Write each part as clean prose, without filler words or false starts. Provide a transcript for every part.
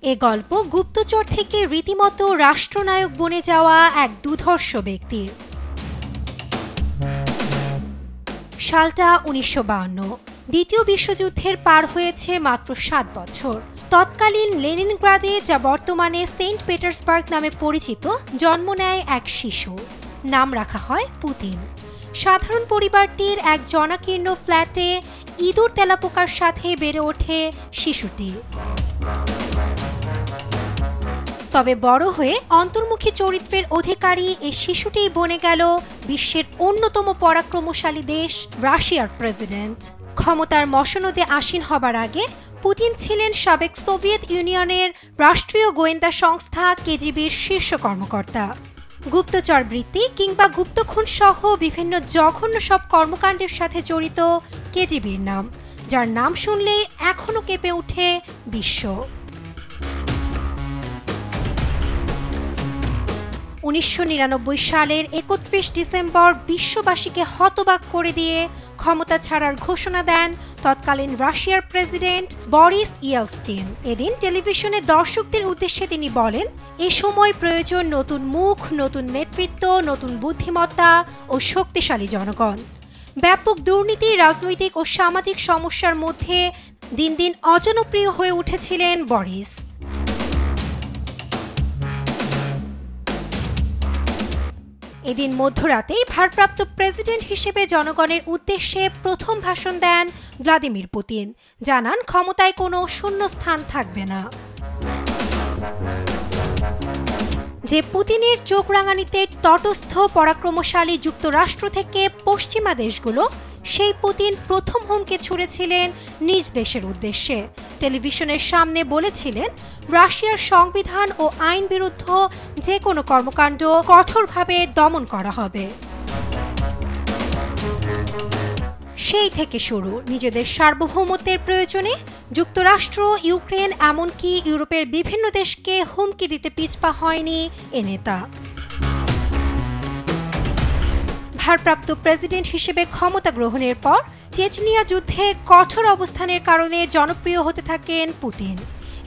এ গল্প গুপ্তচর থেকে রীতিমতো রাষ্ট্রনায়ক বনে যাওয়া এক দুর্ধর্ষ ব্যক্তির। সালটা ১৯৫২। দ্বিতীয় বিশ্বযুদ্ধের পার হয়েছে মাত্র ৭ বছর। তৎকালীন লেনিনগ্রাদে, যা বর্তমানে সেন্ট পিটার্সবার্গ নামে পরিচিত, জন্ম নেয় এক শিশু। নাম রাখা হয় পুতিন। সাধারণ পরিবারটির এক জনাকীর্ণ ফ্ল্যাটে ইঁদুর তেলাপোকার সাথে বেড়ে ওঠে শিশুটি। তবে বড় হয়ে অন্তর্মুখী চরিত্রের অধিকারী এই শিশুটিই বনে গেল বিশ্বের অন্যতম পরাক্রমশালী দেশ রাশিয়ার প্রেসিডেন্ট। ক্ষমতার মসনদে আসীন হবার আগে পুতিন ছিলেন সাবেক সোভিয়েত ইউনিয়নের রাষ্ট্রীয় গোয়েন্দা সংস্থা কেজিবির শীর্ষ কর্মকর্তা। গুপ্তচর বৃত্তি কিংবা গুপ্তখুন সহ বিভিন্ন জঘন্য সব কর্মকাণ্ডের সাথে জড়িত কেজিবির নাম, যার নাম শুনলেই এখনো কেঁপে ওঠে বিশ্ব। ১৯৯৯ সালের ৩১ ডিসেম্বর বিশ্ববাসীকে হতবাক করে দিয়ে ক্ষমতা ছাড়ার ঘোষণা দেন তৎকালীন রাশিয়ার প্রেসিডেন্ট বরিস ইয়েলস্টিন। এদিন টেলিভিশনে দর্শকদের উদ্দেশ্যে তিনি বলেন, এ সময় প্রয়োজন নতুন মুখ, নতুন নেতৃত্ব, নতুন বুদ্ধিমত্তা ও শক্তিশালী জনগণ। ব্যাপক দুর্নীতি, রাজনৈতিক ও সামাজিক সমস্যার মধ্যে দিন দিন অজনপ্রিয় হয়ে উঠেছিলেন বরিস। এদিন মধ্যরাতেই ভারপ্রাপ্ত প্রেসিডেন্ট হিসেবে জনগণের উদ্দেশ্যে প্রথম ভাষণ দেন ভ্লাদিমির পুতিন। জানান, ক্ষমতায় কোনো শূন্যস্থান থাকবে না। যে পুতিনের চোখ রাঙানিতে তটস্থ পরাক্রমশালী যুক্তরাষ্ট্র থেকে পশ্চিমা দেশগুলো, সেই পুতিন প্রথম হুমকি ছুড়েছিলেন নিজ দেশের উদ্দেশ্যে। টেলিভিশনের সামনে বলেছিলেন, রাশিয়ার সংবিধান ও আইন বিরুদ্ধ যে কোনো কর্মকাণ্ড কঠোরভাবে দমন করা হবে। সেই থেকে শুরু নিজেদের সার্বভৌমত্বের প্রয়োজনে যুক্তরাষ্ট্র, ইউক্রেন, এমনকি ইউরোপের বিভিন্ন দেশকে হুমকি দিতে পিছপা হয়নি এ নেতা। ভারপ্রাপ্ত প্রেসিডেন্ট হিসেবে ক্ষমতা গ্রহণের পর চেচনিয়া যুদ্ধে কঠোর অবস্থানের কারণে জনপ্রিয় হতে থাকেন পুতিন।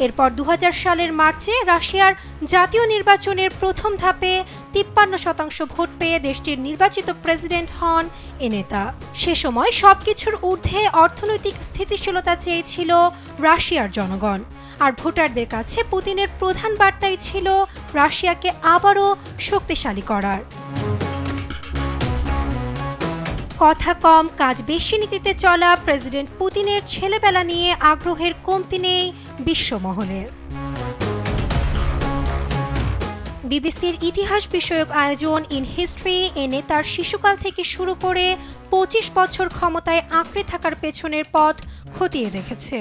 এরপর ২০০০ সালের মার্চে রাশিয়ার জাতীয় নির্বাচনের প্রথম ধাপে ৫৩% ভোট পেয়ে দেশটির নির্বাচিত প্রেসিডেন্ট হন এ নেতা। সে সময় সবকিছুর ঊর্ধ্বে অর্থনৈতিক স্থিতিশীলতা চেয়েছিল রাশিয়ার জনগণ। আর ভোটারদের কাছে পুতিনের প্রধান বার্তাই ছিল রাশিয়াকে আবারও শক্তিশালী করার। কথা কম কাজ বেশি নীতিতে চলা প্রেসিডেন্ট পুতিনের ছেলেবেলা নিয়ে আগ্রহের কমতি নেই বিশ্বমহলের। বিবিসির ইতিহাস বিষয়ক আয়োজন ইন হিস্ট্রি এ নেতার শিশুকাল থেকে শুরু করে ২৫ বছর ক্ষমতায় আঁকড়ে থাকার পেছনের পথ খতিয়ে দেখেছে।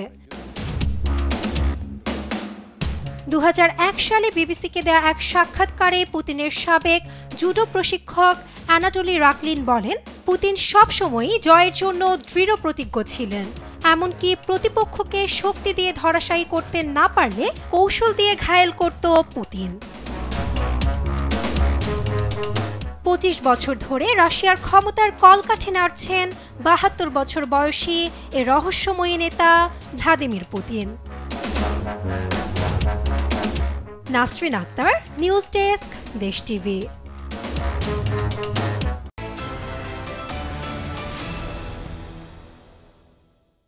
২০০১ সালে বিবিসিকে দেয়া এক সাক্ষাৎকারে পুতিনের সাবেক জুডো প্রশিক্ষক অ্যানাটোলি রাকলিন বলেন, পুতিন সবসময়ই জয়ের জন্য দৃঢ় প্রতিজ্ঞ ছিলেন। এমনকি প্রতিপক্ষকে শক্তি দিয়ে ধরাশায়ী করতে না পারলে কৌশল দিয়ে ঘায়েল করত পুতিন। ২৫ বছর ধরে রাশিয়ার ক্ষমতার কলকাঠি নাড়ছেন ৭২ বছর বয়সী এ রহস্যময়ী নেতা Vladimir Putin. Nasrin Akter, news desk, Desh TV.